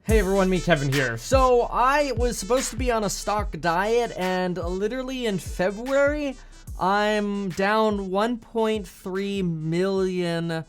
Hey everyone, me Kevin here. So I was supposed to be on a stock diet, and literally in February, I'm down $1.3 million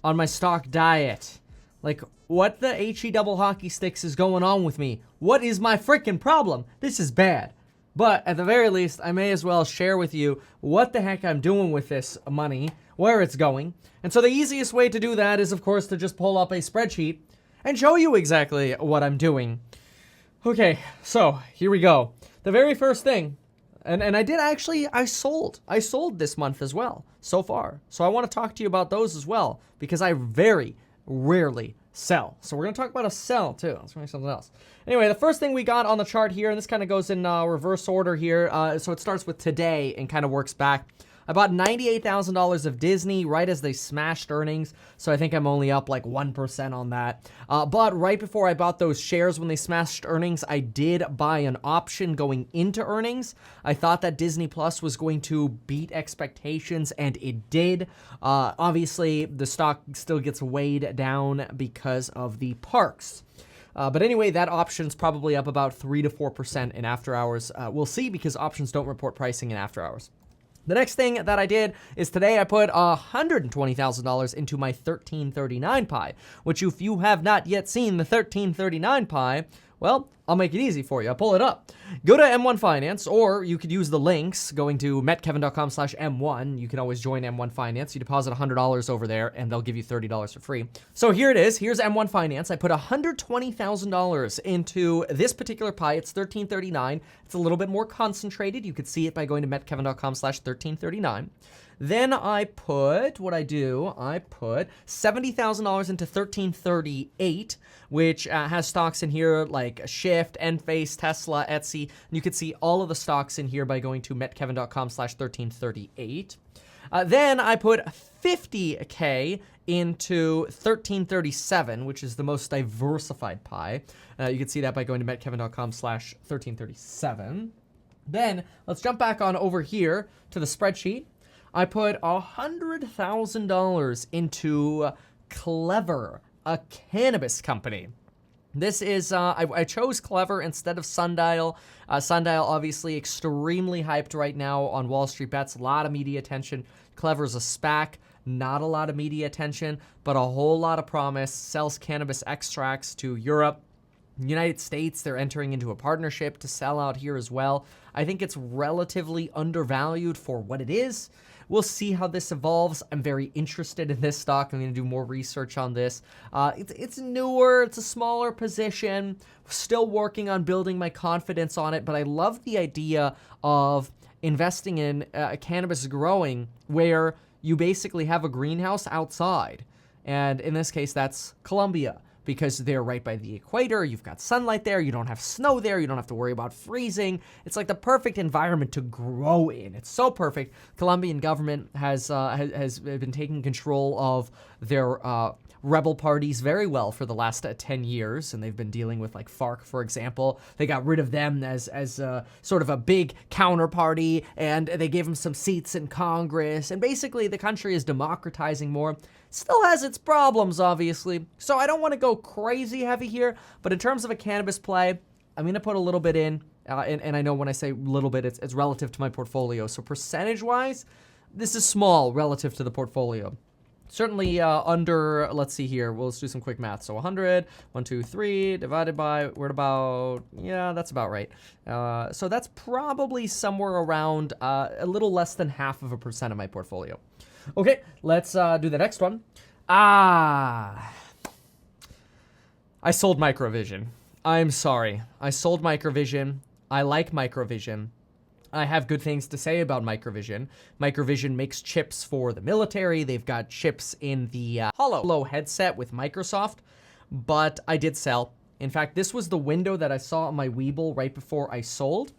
on my stock diet. Like, what the HE double hockey sticks is going on with me? What is my freaking problem? This is bad. But at the very least, I may as well share with you what the heck I'm doing with this money, where it's going. And so the easiest way to do that is, of course, to just pull up a spreadsheet and show you exactly what I'm doing. Okay, so here we go. The very first thing, and I sold this month as well, so far. So I want to talk to you about those as well, because I very rarely sell. So we're going to talk about a sell too. Let's try something else. Anyway, the first thing we got on the chart here, and this kind of goes in reverse order here. So it starts with today and kind of works back. I bought $98,000 of Disney right as they smashed earnings, so I think I'm only up like 1% on that. But right before I bought those shares when they smashed earnings, I did buy an option going into earnings. I thought that Disney Plus was going to beat expectations, and it did. Obviously, the stock still gets weighed down because of the parks. But anyway, that option's probably up about 3 to 4% in after hours. We'll see, because options don't report pricing in after hours. The next thing that I did is today I put $120,000 into my 1339 pie, which if you have not yet seen the 1339 pie, well, I'll make it easy for you. I'll pull it up. Go to M1 Finance, or you could use the links going to metkevin.com/M1. You can always join M1 Finance. You deposit $100 over there, and they'll give you $30 for free. So here it is. Here's M1 Finance. I put $120,000 into this particular pie. It's 1339. It's a little bit more concentrated. You could see it by going to metkevin.com/1339. Then I put $70,000 into 1338, which has stocks in here like Shift, Enphase, Tesla, Etsy. And you can see all of the stocks in here by going to metkevin.com/1338. Then I put $50K into 1337, which is the most diversified pie. You can see that by going to metkevin.com/1337. Then let's jump back on over here to the spreadsheet. I put $100,000 into Clever, a cannabis company. This is, I chose Clever instead of Sundial. Sundial, obviously, extremely hyped right now on Wall Street Bets. A lot of media attention. Clever is a SPAC. Not a lot of media attention, but a whole lot of promise. Sells cannabis extracts to Europe. United States, they're entering into a partnership to sell out here as well. I think it's relatively undervalued for what it is. We'll see how this evolves. I'm very interested in this stock. I'm going to do more research on this. It's newer. It's a smaller position. Still working on building my confidence on it, but I love the idea of investing in cannabis growing where you basically have a greenhouse outside. And in this case, that's Colombia, because they're right by the equator. You've got sunlight there. You don't have snow there. You don't have to worry about freezing. It's like the perfect environment to grow in. It's so perfect. Colombian government has been taking control of their rebel parties very well for the last 10 years, and they've been dealing with like FARC, for example. They got rid of them as sort of a big counterparty, and they gave them some seats in Congress, and basically the country is democratizing more. Still has its problems, obviously, so I don't want to go crazy heavy here, but in terms of a cannabis play, I'm going to put a little bit in, and I know when I say little bit, it's relative to my portfolio, so percentage-wise, this is small relative to the portfolio. Certainly under, let's see here, let's do some quick math. So 100, 1, 2, 3, divided by, we're at about, yeah, that's about right. So that's probably somewhere around a little less than 0.5% of my portfolio. Okay, let's do the next one. I sold microvision. I'm sorry. I sold microvision. I like microvision. I have good things to say about microvision. Microvision makes chips for the military. They've got chips in the Holo headset with Microsoft, but I did sell. In fact, this was the window that I saw on my Webull right before I sold.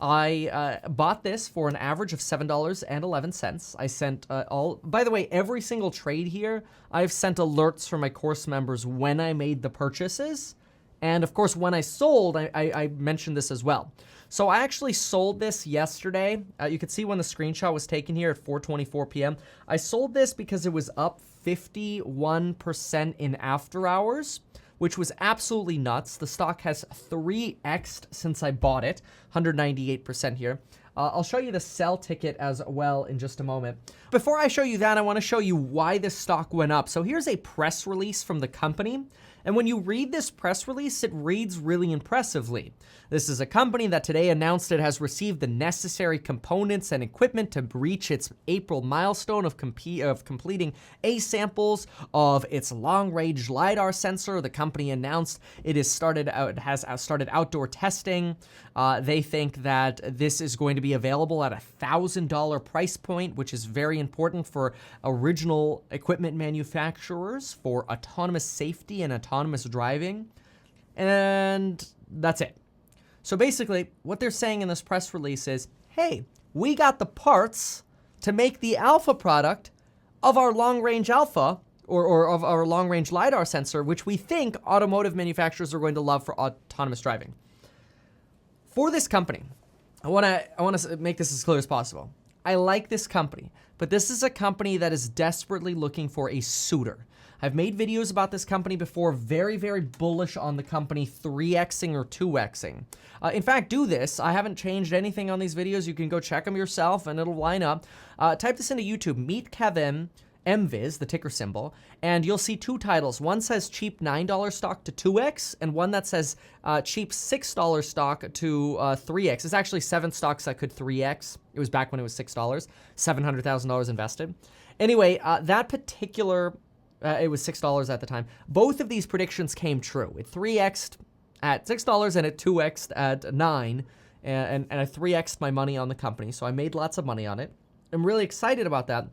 I bought this for an average of $7.11. I sent by the way, every single trade here, I've sent alerts for my course members when I made the purchases. And of course, when I sold, I mentioned this as well. So I actually sold this yesterday. You could see when the screenshot was taken here at 4:24 p.m. I sold this because it was up 51% in after hours, which was absolutely nuts. The stock has 3x'd since I bought it, 198% here. I'll show you the sell ticket as well in just a moment. Before I show you that, I want to show you why this stock went up. So here's a press release from the company. And when you read this press release, it reads really impressively. This is a company that today announced it has received the necessary components and equipment to reach its April milestone of completing A samples of its long-range LiDAR sensor. The company announced it has started outdoor testing. They think that this is going to be available at $1,000 price point, which is very important for original equipment manufacturers for autonomous safety and autonomous driving. And that's it. So basically, what they're saying in this press release is, hey, we got the parts to make the alpha product of our long-range alpha or of our long-range LiDAR sensor, which we think automotive manufacturers are going to love for autonomous driving. For this company, I want to make this as clear as possible. I like this company, but this is a company that is desperately looking for a suitor. I've made videos about this company before, very, very bullish on the company 3xing or 2xing. In fact, do this. I haven't changed anything on these videos. You can go check them yourself and it'll line up. Type this into YouTube, Meet Kevin, MVIS, the ticker symbol, and you'll see two titles. One says cheap $9 stock to 2x, and one that says cheap $6 stock to 3x. It's actually 7 stocks that could 3x. It was back when it was $6, $700,000 invested. Anyway, that particular... it was $6 at the time. Both of these predictions came true. It 3x'd at $6 and it 2x'd at $9, and I 3x'd my money on the company, so I made lots of money on it. I'm really excited about that.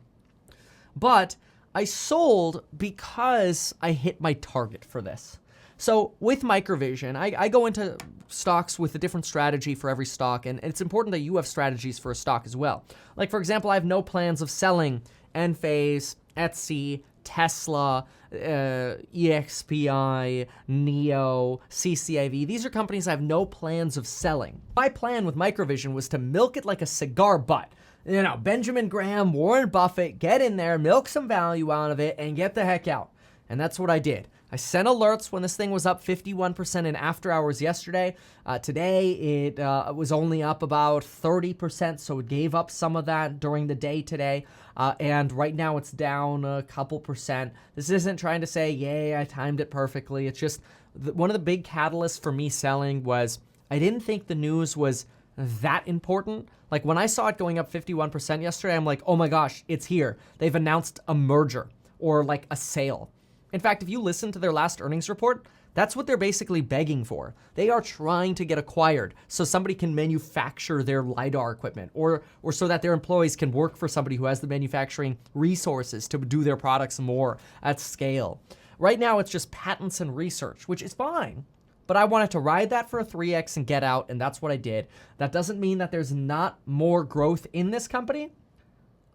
But I sold because I hit my target for this. So with microvision, I go into stocks with a different strategy for every stock, and it's important that you have strategies for a stock as well. Like, for example, I have no plans of selling enphase, Etsy, Tesla, EXPI, NEO, CCIV. These are companies I have no plans of selling. My plan with microvision was to milk it like a cigar butt. You know, Benjamin Graham, Warren Buffett, get in there, milk some value out of it, and get the heck out. And that's what I did. I sent alerts when this thing was up 51% in after hours yesterday. Today, it was only up about 30%, so it gave up some of that during the day today. And right now, it's down a couple percent. This isn't trying to say, yay, I timed it perfectly. It's just one of the big catalysts for me selling was I didn't think the news was that important. Like, when I saw it going up 51% yesterday, I'm like, oh my gosh, it's here. They've announced a merger or like a sale. In fact, if you listen to their last earnings report, that's what they're basically begging for. They are trying to get acquired so somebody can manufacture their LiDAR equipment or so that their employees can work for somebody who has the manufacturing resources to do their products more at scale. Right now, it's just patents and research, which is fine. But I wanted to ride that for a 3x and get out, and that's what I did. That doesn't mean that there's not more growth in this company.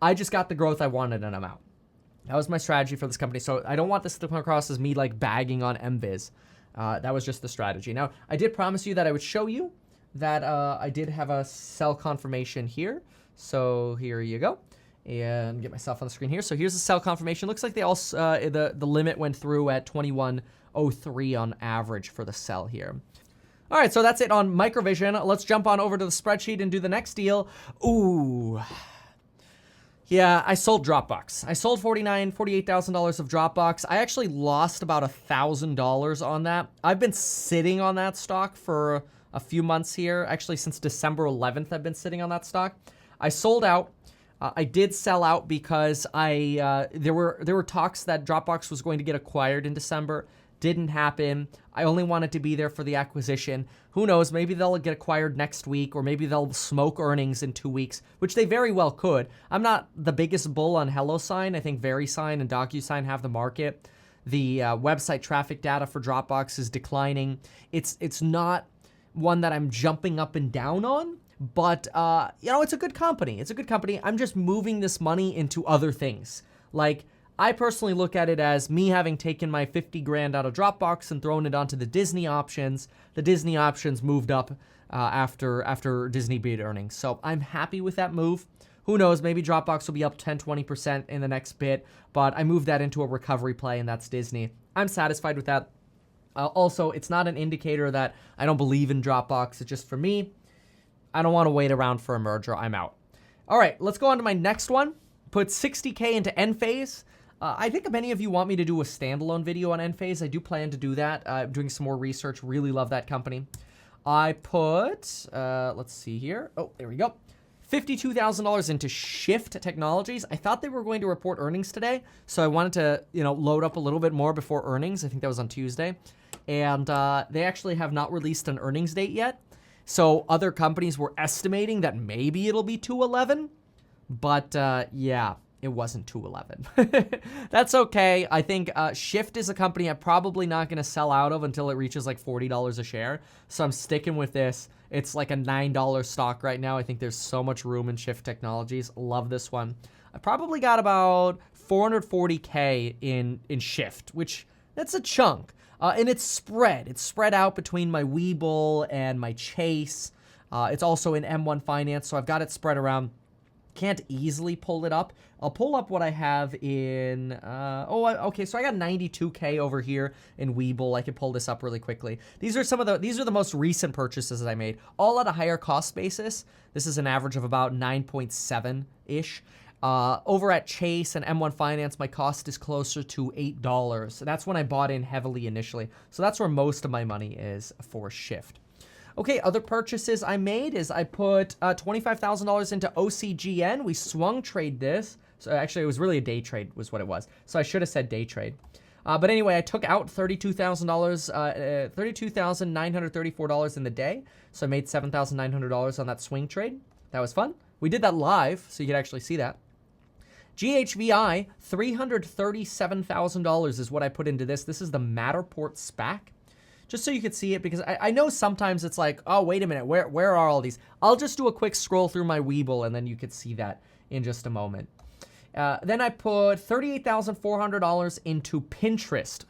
I just got the growth I wanted and I'm out. That was my strategy for this company. So I don't want this to come across as me like bagging on MVIS. That was just the strategy. Now, I did promise you that I would show you that I did have a sell confirmation here. So here you go. And get myself on the screen here. So here's the sell confirmation. Looks like they all the limit went through at 21.03 on average for the sell here. All right, so that's it on microvision. Let's jump on over to the spreadsheet and do the next deal. Ooh. Yeah, I sold Dropbox. I sold $48,000 of Dropbox. I actually lost about $1,000 on that. I've been sitting on that stock for a few months here. Actually, since December 11th, I've been sitting on that stock. I sold out. I did sell out because there were talks that Dropbox was going to get acquired in December. Didn't happen. I only wanted to be there for the acquisition. Who knows? Maybe they'll get acquired next week, or maybe they'll smoke earnings in 2 weeks, which they very well could. I'm not the biggest bull on HelloSign. I think VeriSign and DocuSign have the market. The website traffic data for Dropbox is declining. It's not one that I'm jumping up and down on, but it's a good company. It's a good company. I'm just moving this money into other things. Like, I personally look at it as me having taken my 50 grand out of Dropbox and thrown it onto the Disney options. The Disney options moved up after Disney beat earnings. So I'm happy with that move. Who knows, maybe Dropbox will be up 10, 20% in the next bit, but I moved that into a recovery play, and that's Disney. I'm satisfied with that. Also, it's not an indicator that I don't believe in Dropbox. It's just for me, I don't want to wait around for a merger. I'm out. All right, let's go on to my next one. Put 60K into enphase. I think many of you want me to do a standalone video on enphase. I do plan to do that. I'm doing some more research. Really love that company. I put, let's see here. Oh, there we go. $52,000 into Shift Technologies. I thought they were going to report earnings today, so I wanted to, load up a little bit more before earnings. I think that was on Tuesday. And they actually have not released an earnings date yet. So other companies were estimating that maybe it'll be 211, but yeah, it wasn't 211. That's okay. I think Shift is a company I'm probably not going to sell out of until it reaches like $40 a share. So I'm sticking with this. It's like a $9 stock right now. I think there's so much room in Shift Technologies. Love this one. I probably got about 440K in Shift, which that's a chunk. And it's spread. It's spread out between my Webull and my Chase. It's also in M1 Finance, so I've got it spread around. Can't easily pull it up. I'll pull up what I have in, okay, so I got 92K over here in Webull. I can pull this up really quickly. These are the most recent purchases that I made, all at a higher cost basis. This is an average of about 9.7-ish. Over at Chase and M1 Finance, my cost is closer to $8. So that's when I bought in heavily initially. So that's where most of my money is for Shift. Okay, other purchases I made is I put $25,000 into OCGN. We swung trade this. So actually, it was really a day trade was what it was. So I should have said day trade. But anyway, I took out $32,934 in the day. So I made $7,900 on that swing trade. That was fun. We did that live, so you could actually see that. GHVI, $337,000 is what I put into this. This is the Matterport SPAC. Just so you could see it, because I know sometimes it's like, oh, wait a minute, where are all these? I'll just do a quick scroll through my Webull, and then you could see that in just a moment. Then I put $38,400 into Pinterest.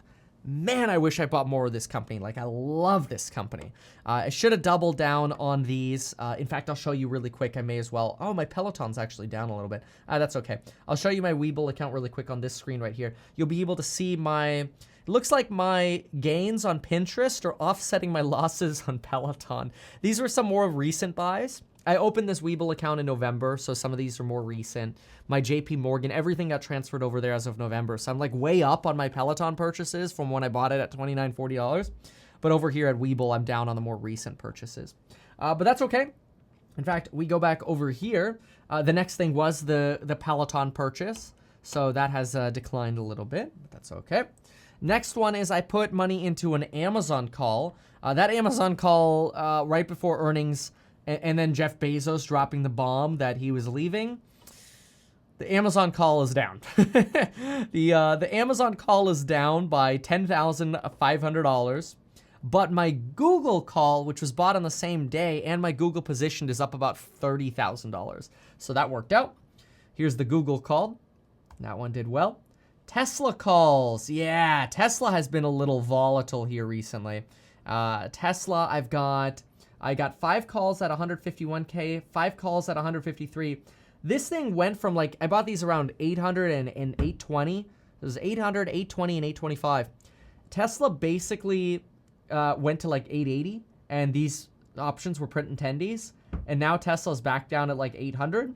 Man, I wish I bought more of this company. Like, I love this company. I should have doubled down on these. In fact, I'll show you really quick. I may as well. Oh, my Peloton's actually down a little bit. That's okay. I'll show you my Webull account really quick on this screen right here. You'll be able to see my... It looks like my gains on Pinterest are offsetting my losses on Peloton. These were some more recent buys. I opened this Webull account in November, so some of these are more recent. My JP Morgan, everything got transferred over there as of November. So I'm like way up on my Peloton purchases from when I bought it at $29, $40. But over here at Webull, I'm down on the more recent purchases. But that's okay. In fact, we go back over here. The next thing was the Peloton purchase. So that has declined a little bit, but that's okay. Next one is I put money into an Amazon call. That Amazon call right before earnings, and then Jeff Bezos dropping the bomb that he was leaving. The Amazon call is down. The Amazon call is down by $10,500. But my Google call, which was bought on the same day, and my Google positioned is up about $30,000. So that worked out. Here's the Google call. That one did well. Tesla calls. Yeah, Tesla has been a little volatile here recently. Tesla, I got 5 calls at 151K, 5 calls at 153. This thing went from like, I bought these around 800 and 820. It was 800, 820, and 825. Tesla basically went to like 880, and these options were print intendies. And now Tesla's back down at like 800,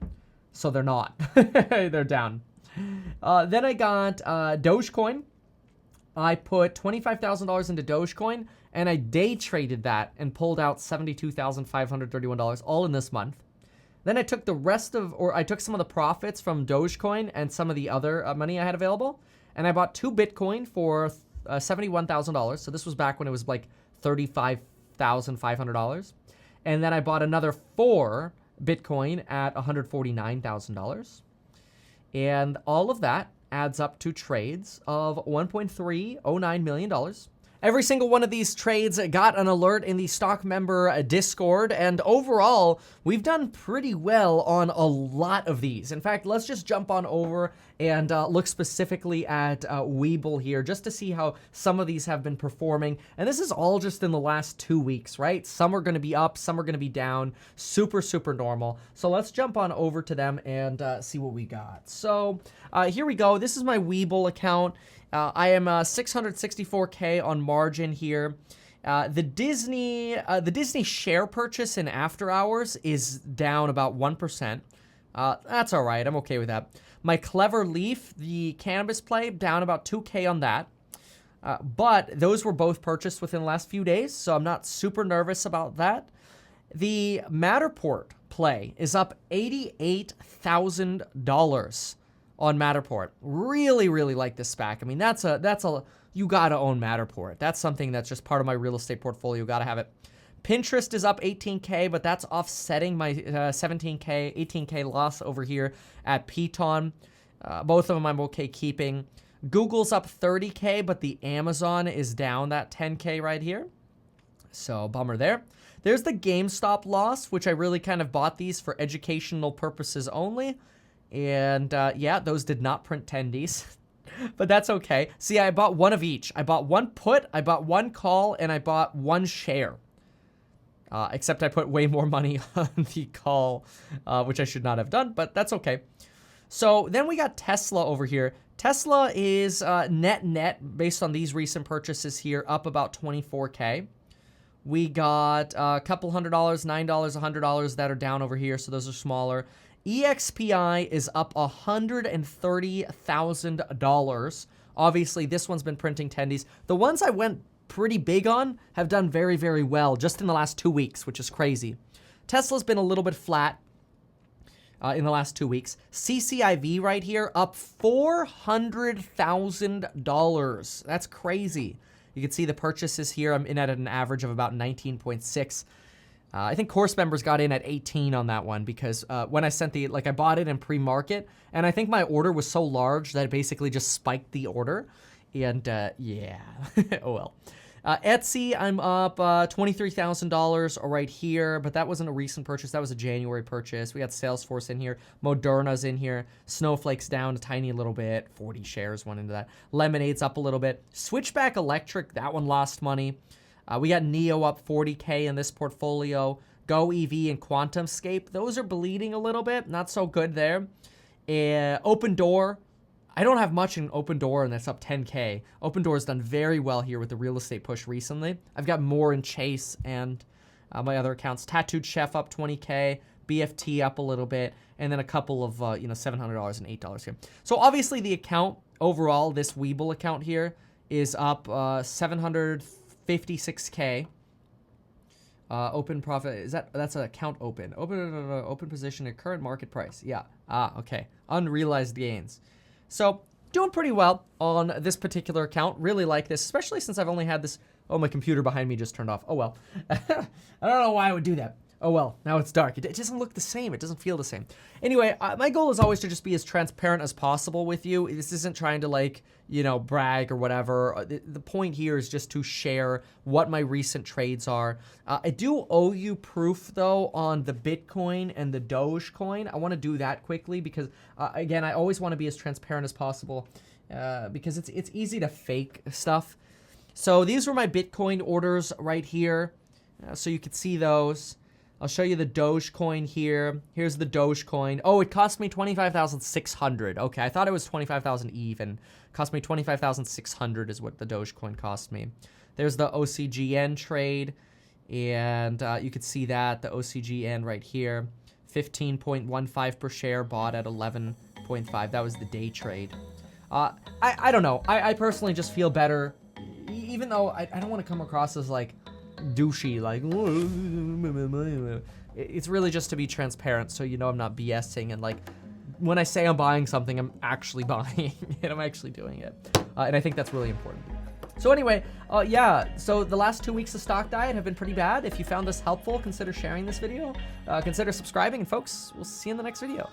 so they're not. They're down. Then I got Dogecoin. I put $25,000 into Dogecoin, and I day traded that and pulled out $72,531 all in this month. Then I took I took some of the profits from Dogecoin and some of the other money I had available, and I bought 2 Bitcoin for $71,000. So this was back when it was like $35,500. And then I bought another 4 Bitcoin at $149,000. And all of that adds up to trades of $1.309 million. Every single one of these trades got an alert in the stock member Discord, and overall, we've done pretty well on a lot of these. In fact, let's just jump on over and look specifically at Webull here just to see how some of these have been performing. And this is all just in the last 2 weeks, right? Some are going to be up, some are going to be down. Super, super normal. So let's jump on over to them and see what we got. So here we go. This is my Webull account. I am 664K on margin here. The Disney share purchase in after hours is down about 1%. That's all right. I'm okay with that. My Clever Leaf, the cannabis play, down about 2K on that. But those were both purchased within the last few days, so I'm not super nervous about that. The Matterport play is up $88,000 on Matterport. Really, really like this SPAC. I mean, that's a you gotta own Matterport. That's something that's just part of my real estate portfolio. Gotta have it. Pinterest is up 18K, but that's offsetting my 17K, 18K loss over here at PTON. Both of them I'm okay keeping. Google's up 30K, but the Amazon is down that 10K right here. So bummer there. There's the GameStop loss, which I really kind of bought these for educational purposes only. And yeah, those did not print tendies, but that's okay. See, I bought one of each. I bought one put, I bought one call, and I bought one share. Except I put way more money on the call, which I should not have done, but that's okay. So then we got Tesla over here. Tesla is net based on these recent purchases here, up about 24K. We got a couple $100, $9, $100 that are down over here, so those are smaller. EXPI is up $130,000. Obviously, this one's been printing tendies. The ones I went pretty big on have done very, very well just in the last 2 weeks, which is crazy. Tesla's been a little bit flat in the last 2 weeks. CCIV right here, up $400,000. That's crazy. You can see the purchases here. I'm in at an average of about 19.6. I think course members got in at 18 on that one because when I sent I bought it in pre-market, and I think my order was so large that it basically just spiked the order. And yeah, oh well. Etsy, I'm up $23,000 right here, but that wasn't a recent purchase. That was a January purchase. We got Salesforce in here. Moderna's in here. Snowflake's down a tiny little bit. 40 shares went into that. Lemonade's up a little bit. Switchback Electric, that one lost money. We got Neo up 40K in this portfolio. Go EV and QuantumScape, those are bleeding a little bit. Not so good there. Open Door. I don't have much in Open Door, and that's up 10K. Open Door has done very well here with the real estate push recently. I've got more in Chase and my other accounts. Tattooed Chef up 20K. BFT up a little bit. And then a couple of, $700 and $8 here. So obviously the account overall, this Webull account here, is up 756K. Open profit, that's an account open. Open position at current market price. Yeah. Okay. Unrealized gains. So doing pretty well on this particular account. Really like this, especially since I've only had this. Oh, my computer behind me just turned off. Oh, well. I don't know why I would do that. Oh, well, now it's dark. It doesn't look the same. It doesn't feel the same. Anyway, my goal is always to just be as transparent as possible with you. This isn't trying to, brag or whatever. The point here is just to share what my recent trades are. I do owe you proof, though, on the Bitcoin and the Doge coin. I want to do that quickly because, again, I always want to be as transparent as possible because it's easy to fake stuff. So these were my Bitcoin orders right here. So you could see those. I'll show you the Dogecoin here. Here's the Dogecoin. Oh, it cost me $25,600. Okay, I thought it was 25,000 even. Cost me 25,600 is what the Dogecoin cost me. There's the OCGN trade, and you could see that the OCGN right here, 15.15 per share, bought at 11.5. That was the day trade. I don't know. I personally just feel better, even though I don't want to come across as douchey, it's really just to be transparent so you know I'm not BSing, and when I say I'm buying something, I'm actually buying it. I'm actually doing it, and I think that's really important. So anyway, yeah, so the last 2 weeks of stock diet have been pretty bad. If you found this helpful, consider sharing this video, consider subscribing, and folks, we'll see you in the next video.